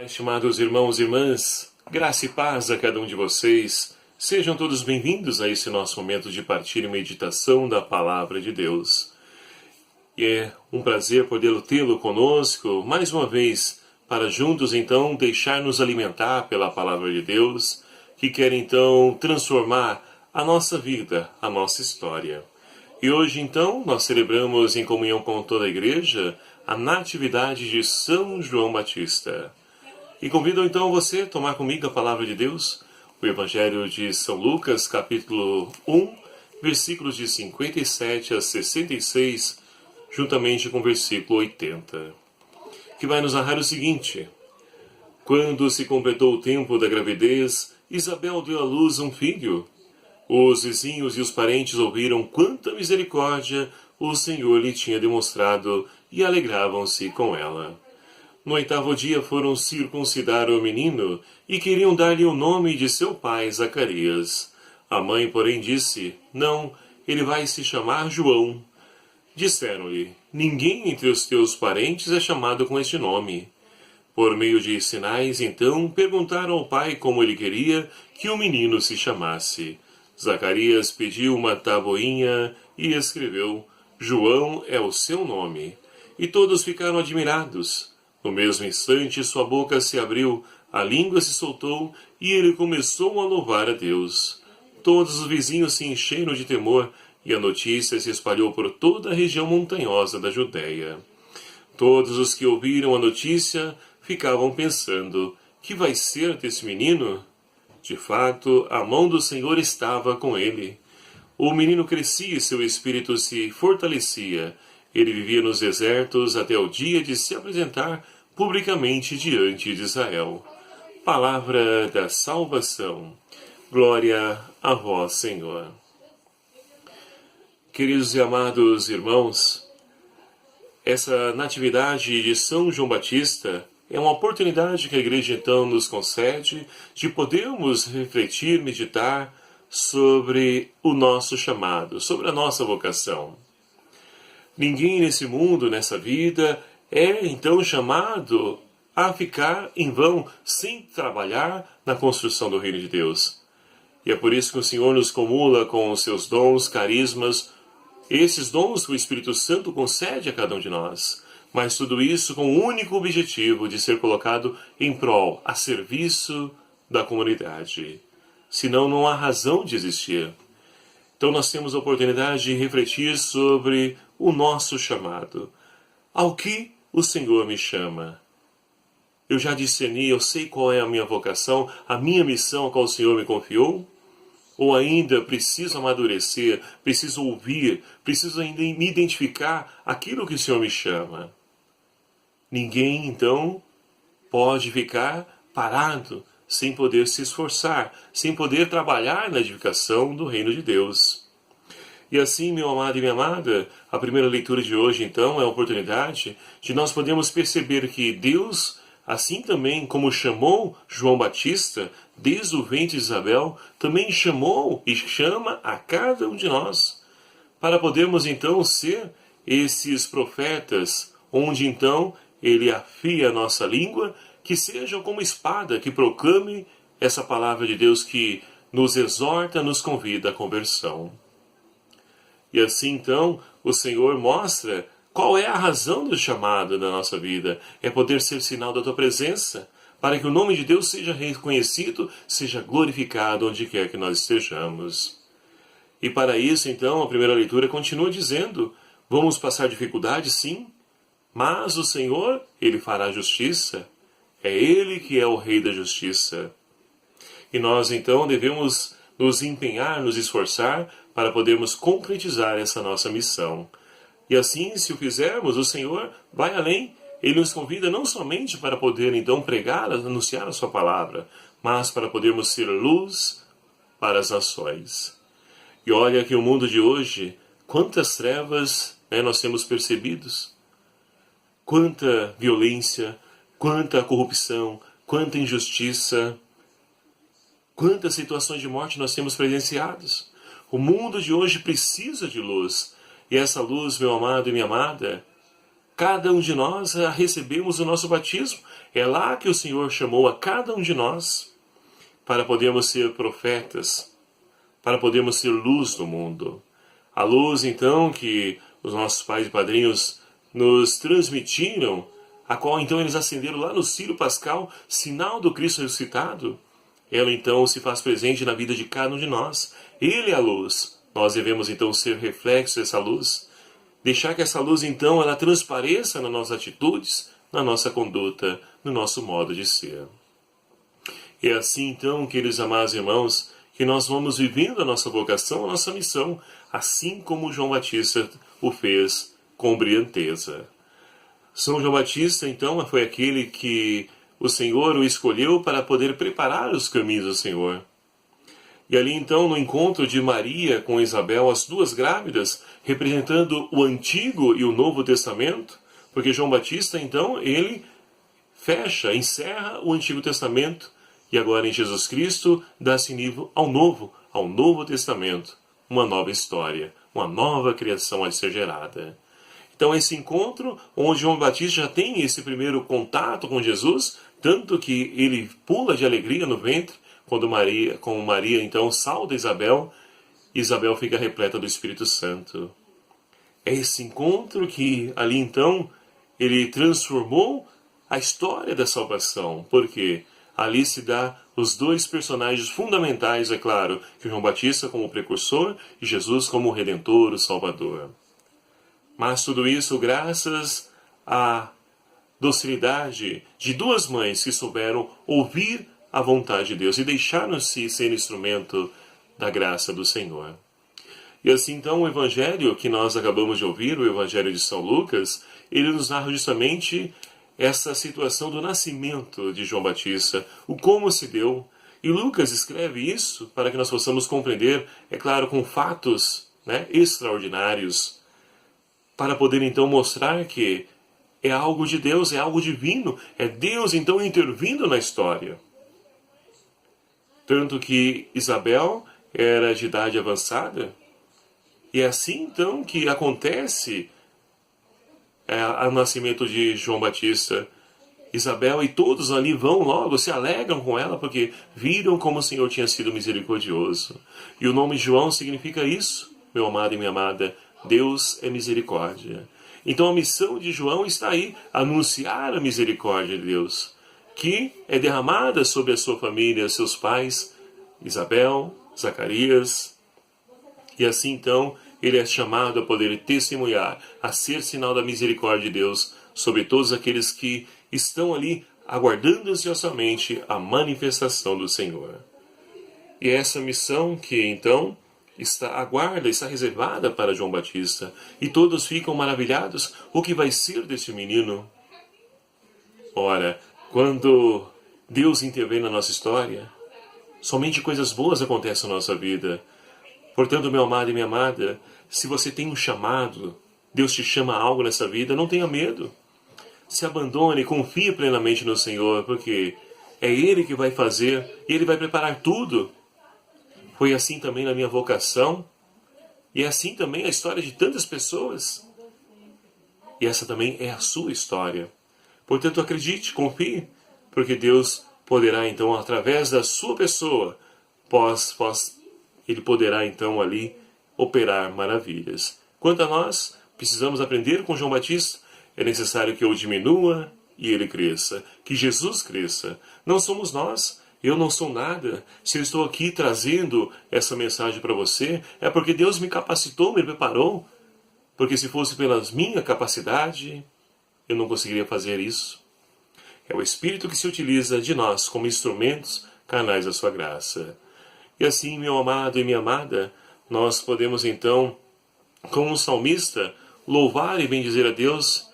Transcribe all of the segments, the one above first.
Estimados irmãos e irmãs, graça e paz a cada um de vocês. Sejam todos bem-vindos a esse nosso momento de partilha e meditação da Palavra de Deus. E é um prazer poder tê-lo conosco, mais uma vez, para juntos, então, deixar-nos alimentar pela Palavra de Deus, que quer, então, transformar a nossa vida, a nossa história. E hoje, então, nós celebramos, em comunhão com toda a Igreja, a Natividade de São João Batista. E convido então você a tomar comigo a palavra de Deus, o Evangelho de São Lucas, capítulo 1, versículos de 57 a 66, juntamente com o versículo 80, que vai nos narrar o seguinte: Quando se completou o tempo da gravidez, Isabel deu à luz um filho. Os vizinhos e os parentes ouviram quanta misericórdia o Senhor lhe tinha demonstrado e alegravam-se com ela. No 8º dia foram circuncidar o menino e queriam dar-lhe o nome de seu pai, Zacarias. A mãe, porém, disse: Não, ele vai se chamar João. Disseram-lhe: Ninguém entre os teus parentes é chamado com este nome. Por meio de sinais, então, perguntaram ao pai como ele queria que o menino se chamasse. Zacarias pediu uma tabuinha e escreveu: João é o seu nome. E todos ficaram admirados. No mesmo instante, sua boca se abriu, a língua se soltou e ele começou a louvar a Deus. Todos os vizinhos se encheram de temor e a notícia se espalhou por toda a região montanhosa da Judéia. Todos os que ouviram a notícia ficavam pensando: que vai ser desse menino? De fato, a mão do Senhor estava com ele. O menino crescia e seu espírito se fortalecia. Ele vivia nos desertos até o dia de se apresentar publicamente diante de Israel. Palavra da salvação. Glória a vós, Senhor. Queridos e amados irmãos, essa natividade de São João Batista é uma oportunidade que a Igreja então nos concede de podermos refletir, meditar sobre o nosso chamado, sobre a nossa vocação. Ninguém nesse mundo, nessa vida, é então chamado a ficar em vão sem trabalhar na construção do reino de Deus. E é por isso que o Senhor nos comula com os seus dons, carismas. Esses dons o Espírito Santo concede a cada um de nós. Mas tudo isso com o único objetivo de ser colocado em prol, a serviço da comunidade. Senão não há razão de existir. Então nós temos a oportunidade de refletir sobre o nosso chamado. Ao que o Senhor me chama? Eu já discerni, eu sei qual é a minha vocação, a minha missão a qual o Senhor me confiou? Ou ainda preciso amadurecer, preciso ouvir, preciso ainda me identificar aquilo que o Senhor me chama? Ninguém, então, pode ficar parado, sem poder se esforçar, sem poder trabalhar na edificação do reino de Deus. E assim, meu amado e minha amada, a primeira leitura de hoje, então, é a oportunidade de nós podermos perceber que Deus, assim também como chamou João Batista, desde o ventre de Isabel, também chamou e chama a cada um de nós, para podermos, então, ser esses profetas, onde, então, ele afia a nossa língua, que sejam como espada, que proclame essa palavra de Deus que nos exorta, nos convida à conversão. E assim, então, o Senhor mostra qual é a razão do chamado da nossa vida. É poder ser sinal da tua presença, para que o nome de Deus seja reconhecido, seja glorificado onde quer que nós estejamos. E para isso, então, a primeira leitura continua dizendo: vamos passar dificuldade, sim, mas o Senhor, Ele fará justiça. É Ele que é o Rei da Justiça. E nós, então, devemos nos empenhar, nos esforçar para podermos concretizar essa nossa missão. E assim, se o fizermos, o Senhor vai além. Ele nos convida não somente para poder, então, pregar, anunciar a sua palavra, mas para podermos ser luz para as nações. E olha que o mundo de hoje, quantas trevas nós temos percebidos. Quanta violência, quanta corrupção, quanta injustiça, quantas situações de morte nós temos presenciados. O mundo de hoje precisa de luz. E essa luz, meu amado e minha amada, Cada um de nós recebemos o nosso batismo. É lá que o Senhor chamou a cada um de nós para podermos ser profetas, para podermos ser luz do mundo. A luz, então, que os nossos pais e padrinhos nos transmitiram, a qual então eles acenderam lá no Círio Pascal, sinal do Cristo ressuscitado, ela então se faz presente na vida de cada um de nós. Ele é a luz. Nós devemos então ser reflexo dessa luz, deixar que essa luz então ela transpareça nas nossas atitudes, na nossa conduta, no nosso modo de ser. É assim então, queridos amados irmãos, que nós vamos vivendo a nossa vocação, a nossa missão, assim como João Batista o fez com brilhanteza. São João Batista, então, foi aquele que o Senhor o escolheu para poder preparar os caminhos do Senhor. E ali, então, no encontro de Maria com Isabel, as duas grávidas, representando o Antigo e o Novo Testamento, porque João Batista, então, ele encerra o Antigo Testamento, e agora em Jesus Cristo dá-se nível ao Novo Testamento, uma nova história, uma nova criação a ser gerada. Então esse encontro, onde João Batista já tem esse primeiro contato com Jesus, tanto que ele pula de alegria no ventre, quando Maria então sauda Isabel, Isabel fica repleta do Espírito Santo. É esse encontro que ali então ele transformou a história da salvação, porque ali se dá os dois personagens fundamentais, é claro, que João Batista como precursor e Jesus como o Redentor, o Salvador. Mas tudo isso graças à docilidade de duas mães que souberam ouvir a vontade de Deus e deixaram-se ser instrumento da graça do Senhor. E assim então o Evangelho que nós acabamos de ouvir, o Evangelho de São Lucas, ele nos narra justamente essa situação do nascimento de João Batista, o como se deu. E Lucas escreve isso para que nós possamos compreender, é claro, com fatos extraordinários, para poder então mostrar que é algo de Deus, é algo divino, é Deus então intervindo na história. Tanto que Isabel era de idade avançada, e é assim então que acontece o nascimento de João Batista. Isabel e todos ali vão logo, se alegram com ela, porque viram como o Senhor tinha sido misericordioso. E o nome João significa isso, meu amado e minha amada, Deus é misericórdia. Então a missão de João está aí, anunciar a misericórdia de Deus, que é derramada sobre a sua família, seus pais, Isabel, Zacarias. E assim então ele é chamado a poder testemunhar, a ser sinal da misericórdia de Deus sobre todos aqueles que estão ali aguardando ansiosamente a manifestação do Senhor. E essa missão que então está reservada para João Batista, e todos ficam maravilhados, o que vai ser desse menino? Ora, quando Deus intervém na nossa história, somente coisas boas acontecem na nossa vida. Portanto, meu amado e minha amada, se você tem um chamado, Deus te chama a algo nessa vida, não tenha medo. Se abandone, confie plenamente no Senhor, porque é Ele que vai fazer, e Ele vai preparar tudo. Foi assim também na minha vocação, e é assim também a história de tantas pessoas. E essa também é a sua história. Portanto, acredite, confie, porque Deus poderá então, através da sua pessoa, Ele poderá então ali operar maravilhas. Quanto a nós, precisamos aprender com João Batista. É necessário que eu diminua e ele cresça, que Jesus cresça. Não somos nós, eu não sou nada. Se eu estou aqui trazendo essa mensagem para você, é porque Deus me capacitou, me preparou. Porque se fosse pela minha capacidade, eu não conseguiria fazer isso. É o Espírito que se utiliza de nós como instrumentos, canais da sua graça. E assim, meu amado e minha amada, nós podemos então, como um salmista, louvar e bendizer a Deus.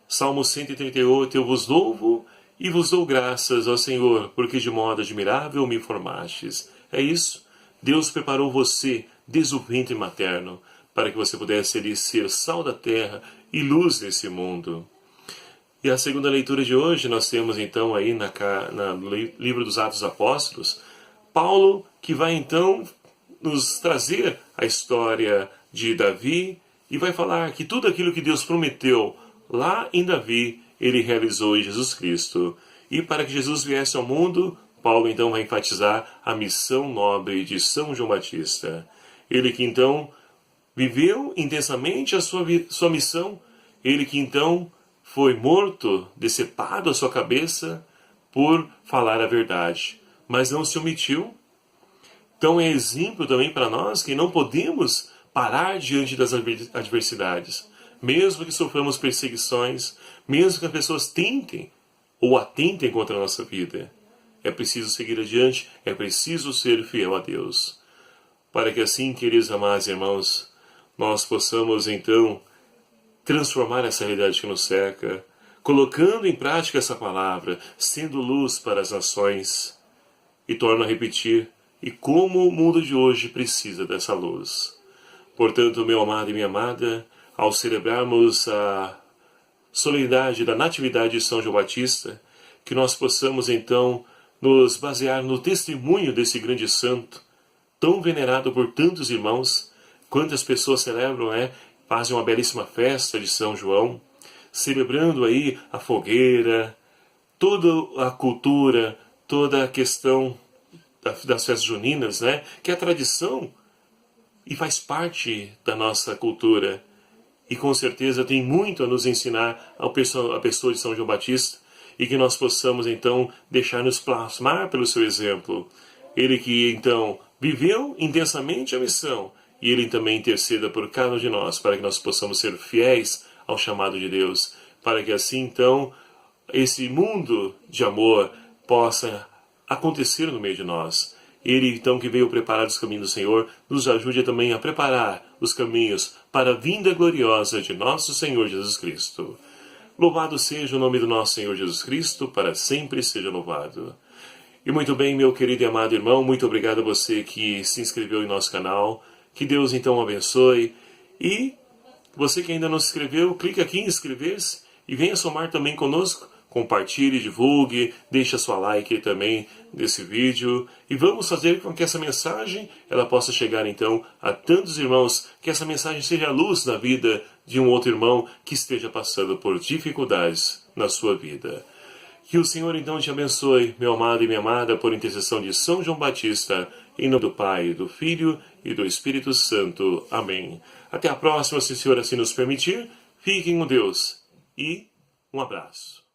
Salmo 138, eu vos louvo e vos dou graças ao Senhor, porque de modo admirável me formastes. É isso. Deus preparou você desde o ventre materno, para que você pudesse ali ser sal da terra e luz desse mundo. E a segunda leitura de hoje, nós temos então aí no livro dos Atos Apóstolos, Paulo, que vai então nos trazer a história de Davi, e vai falar que tudo aquilo que Deus prometeu lá em Davi, ele realizou em Jesus Cristo. E para que Jesus viesse ao mundo, Paulo então vai enfatizar a missão nobre de São João Batista. Ele que então viveu intensamente a sua missão, ele que então foi morto, decepado a sua cabeça por falar a verdade, mas não se omitiu. Então é exemplo também para nós que não podemos parar diante das adversidades. Mesmo que soframos perseguições, mesmo que as pessoas tentem ou atentem contra a nossa vida. É preciso seguir adiante, é preciso ser fiel a Deus. Para que assim, queridos amados irmãos, nós possamos então transformar essa realidade que nos cerca, colocando em prática essa palavra, sendo luz para as nações. E torno a repetir, e como o mundo de hoje precisa dessa luz. Portanto, meu amado e minha amada, ao celebrarmos a solenidade da Natividade de São João Batista, que nós possamos então nos basear no testemunho desse grande santo, tão venerado por tantos irmãos. Quantas pessoas celebram, fazem uma belíssima festa de São João, celebrando aí a fogueira, toda a cultura, toda a questão das festas juninas, que é a tradição e faz parte da nossa cultura. E com certeza tem muito a nos ensinar a pessoa de São João Batista, e que nós possamos então deixar-nos plasmar pelo seu exemplo. Ele que então viveu intensamente a missão, e ele também interceda por cada um de nós, para que nós possamos ser fiéis ao chamado de Deus, para que assim então esse mundo de amor possa acontecer no meio de nós. Ele então que veio preparar os caminhos do Senhor, nos ajude também a preparar os caminhos para a vinda gloriosa de nosso Senhor Jesus Cristo. Louvado seja o nome do nosso Senhor Jesus Cristo, para sempre seja louvado. E muito bem, meu querido e amado irmão, muito obrigado a você que se inscreveu em nosso canal. Que Deus então o abençoe. E você que ainda não se inscreveu, clique aqui em inscrever-se e venha somar também conosco. Compartilhe, divulgue, deixe a sua like também nesse vídeo. E vamos fazer com que essa mensagem ela possa chegar então a tantos irmãos, que essa mensagem seja a luz na vida de um outro irmão que esteja passando por dificuldades na sua vida. Que o Senhor então te abençoe, meu amado e minha amada, por intercessão de São João Batista, em nome do Pai, do Filho e do Espírito Santo. Amém. Até a próxima, se o Senhor assim nos permitir. Fiquem com Deus e um abraço.